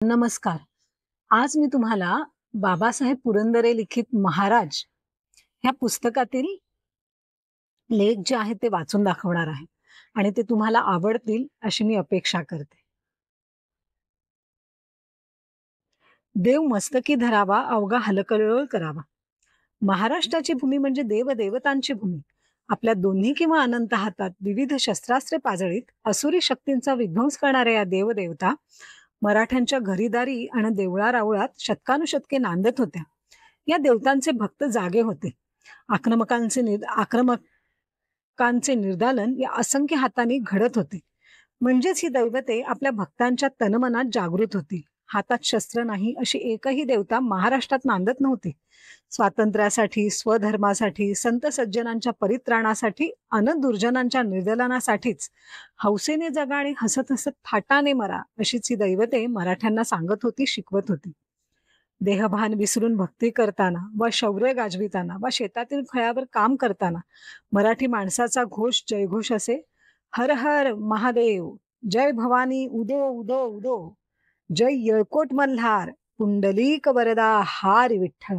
नमस्कार. आज मी तुम्हाला बाबासाहेब पुरंदरे लिखित महाराज ह्या पुस्तकातील लेख जे आहेत ते वाचून दाखवणार आहे आणि ते तुम्हाला आवडतील अशी मी अपेक्षा करते. देव मस्तकी धरावा, अवघा हलकल्लोळ करावा. महाराष्ट्राची भूमी म्हणजे देवदेवतांची भूमी. आपल्या दोन्ही किंवा अनंत हातात विविध शस्त्रास्त्रे पाजळीत असुरी शक्तींचा विध्वंस करणाऱ्या या देवदेवता मराठ्यांच्या घरीदारी आणि देवळा राऊळात शतकानुशतके नांदत होत्या. या देवतांचे भक्त जागे होते. आक्रमकांचे निर्दालन या असंख्य हातांनी घडत होते. म्हणजेच ही दैवते आपल्या भक्तांच्या तनमनात जागृत होती. हातात शस्त्र नाही अशी एकही देवता महाराष्ट्रात नांदत नव्हती. स्वातंत्र्यासाठी, स्वधर्मासाठी, संत सज्जनांच्या परित्राणासाठी अन दुर्जनांच्या निर्दलनासाठीच हौसेने जगा आणि हसत हसत थाटाने मरा अशीच ही दैवते मराठ्यांना सांगत होती, शिकवत होती. देहभान विसरून भक्ती करताना व शौर्य गाजविताना व शेतातील फळ्यावर काम करताना मराठी माणसाचा घोष जयघोष असे. हर हर महादेव, जय भवानी, उदो उदो उदो, जय येळकोट मल्हार, पुंडलीक वरदा, हारी विठ्ठल.